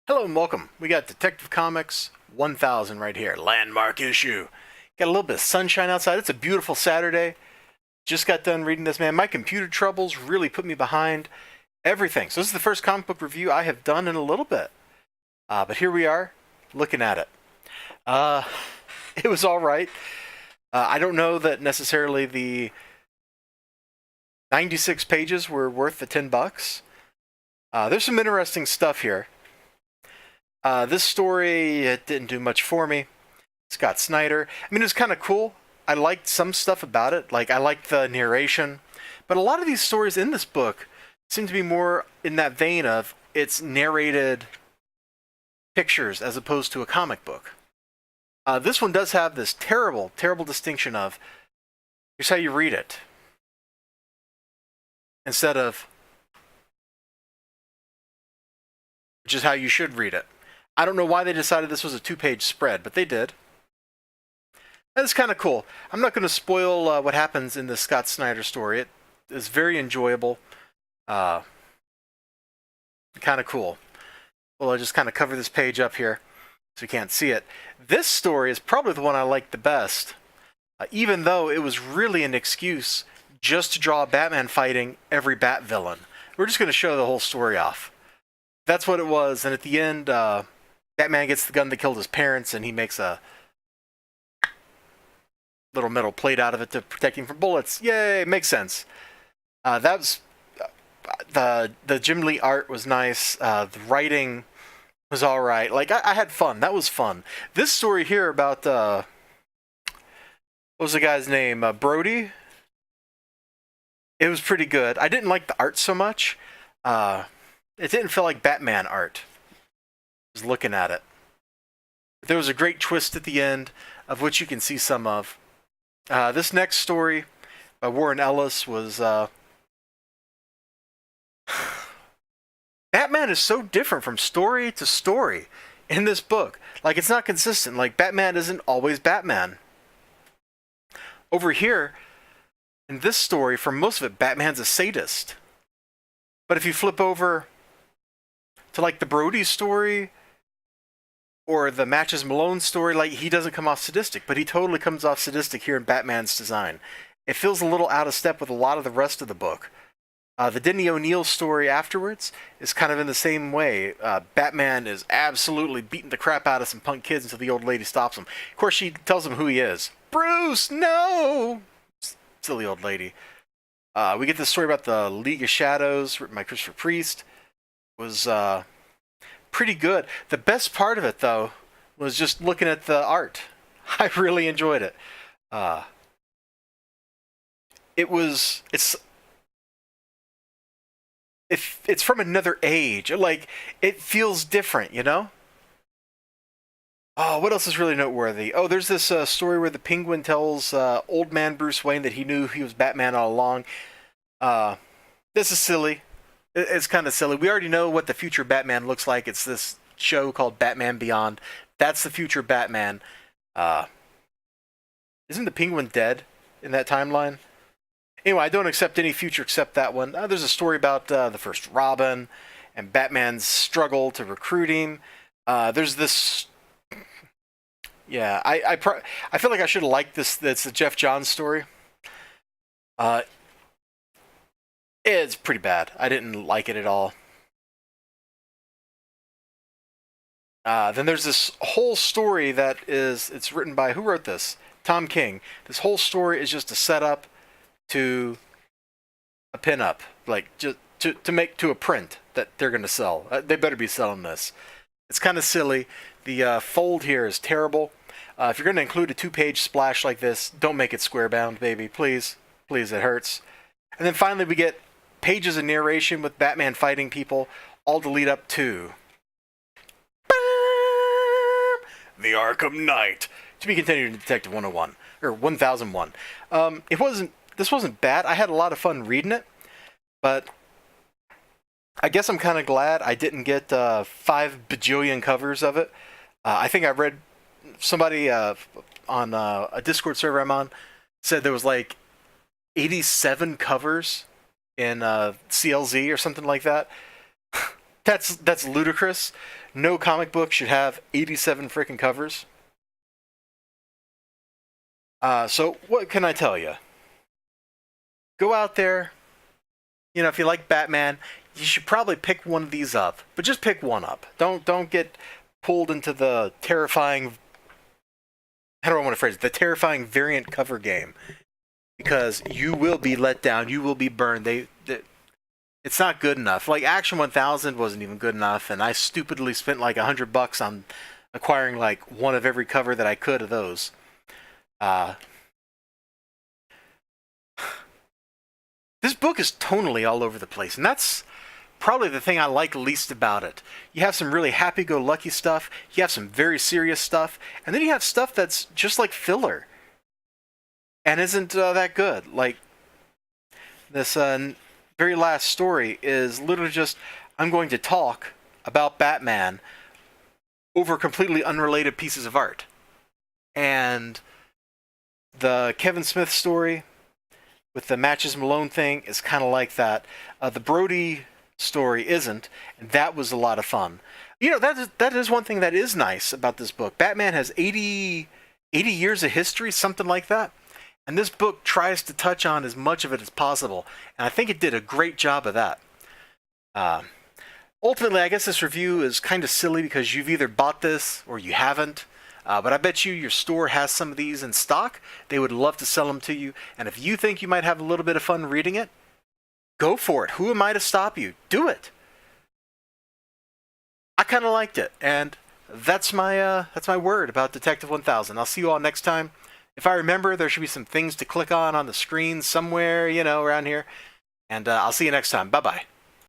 Hello and welcome. We got Detective Comics 1000 right here, landmark issue. Got a little bit of sunshine outside. It's a beautiful Saturday. Just got done reading this, man. My computer troubles really put me behind everything. So this is the first comic book review I have done in a little bit. But here we are, looking at it. Uh, it was all right. I don't know that necessarily the 96 pages were worth the $10. There's some interesting stuff here. This story, it didn't do much for me. Scott Snyder. I mean, it was kind of cool. I liked some stuff about it. Like, I liked the narration. But a lot of these stories in this book seem to be more in that vein of it's narrated pictures as opposed to a comic book. This one does have this terrible, terrible distinction of here's how you read it. Instead of which is how you should read it. I don't know why they decided this was a 2-page spread, but they did. That's kind of cool. I'm not going to spoil what happens in the Scott Snyder story. It is very enjoyable. Kind of cool. Well, I'll just kind of cover this page up here so you can't see it. This story is probably the one I like the best, even though it was really an excuse just to draw Batman fighting every Bat villain. We're just going to show the whole story off. That's what it was, and at the end, Batman gets the gun that killed his parents, and he makes a little metal plate out of it to protect him from bullets. Yay, makes sense. That was the Jim Lee art was nice. The writing was all right. Like I had fun. That was fun. This story here about what was the guy's name? Brody. It was pretty good. I didn't like the art so much. It didn't feel like Batman art. I was looking at it. But there was a great twist at the end, of which you can see some of. This next story by Warren Ellis was... Batman is so different from story to story in this book. Like, it's not consistent. Like, Batman isn't always Batman. Over here, in this story, for most of it, Batman's a sadist. But if you flip over to, like, the Brody story or the Matches Malone story, like, he doesn't come off sadistic, but he totally comes off sadistic here in Batman's design. It feels a little out of step with a lot of the rest of the book. The Denny O'Neil story afterwards is kind of in the same way. Batman is absolutely beating the crap out of some punk kids until the old lady stops him. Of course, she tells him who he is. Bruce, no! Silly old lady. We get this story about the League of Shadows, written by Christopher Priest. It was pretty good. The best part of it, though, was just looking at the art. I really enjoyed it. It's from another age. Like, it feels different, you know? Oh, what else is really noteworthy? Oh, there's this story where the Penguin tells old man Bruce Wayne that he knew he was Batman all along. This is silly. It's kind of silly. We already know what the future Batman looks like. It's this show called Batman Beyond. That's the future Batman. Isn't the Penguin dead in that timeline? Anyway, I don't accept any future except that one. There's a story about the first Robin and Batman's struggle to recruit him. There's this... Yeah, I feel like I should have liked this. It's the Jeff Johns story. It's pretty bad. I didn't like it at all. Then there's this whole story that it's written by, who wrote this? Tom King. This whole story is just a setup to a pinup, like just to make to a print that they're going to sell. They better be selling this. It's kind of silly. The fold here is terrible. If you're going to include a 2-page splash like this, don't make it square bound, baby. Please. Please, it hurts. And then finally we get pages of narration with Batman fighting people, all to lead up to the Arkham Knight. To be continued in Detective 101 or 1001. This wasn't bad. I had a lot of fun reading it, but I guess I'm kind of glad I didn't get 5 bajillion covers of it. I think I read somebody on a Discord server I'm on said there was like 87 covers in CLZ or something like that. That's ludicrous. No comic book should have 87 freaking covers. So what can I tell you? Go out there. You know, if you like Batman, you should probably pick one of these up. But just pick one up. Don't get pulled into the terrifying. How do I want to phrase it? The terrifying variant cover game, because you will be let down. You will be burned. It's not good enough. Like Action 1000 wasn't even good enough, and I stupidly spent like $100 on acquiring like one of every cover that I could of those. This book is tonally all over the place, and that's probably the thing I like least about it. You have some really happy-go-lucky stuff, you have some very serious stuff, and then you have stuff that's just like filler and isn't that good. Like this very last story is literally just, I'm going to talk about Batman over completely unrelated pieces of art. And the Kevin Smith story with the Matches Malone thing is kind of like that. The Brody story isn't, and that was a lot of fun. You know, that is one thing that is nice about this book. Batman has 80 years of history, something like that. And this book tries to touch on as much of it as possible. And I think it did a great job of that. Ultimately, I guess this review is kind of silly because you've either bought this or you haven't. But I bet you your store has some of these in stock. They would love to sell them to you. And if you think you might have a little bit of fun reading it, go for it. Who am I to stop you? Do it. I kind of liked it. And that's my word about Detective 1000. I'll see you all next time. If I remember, there should be some things to click on the screen somewhere, you know, around here. And I'll see you next time. Bye-bye.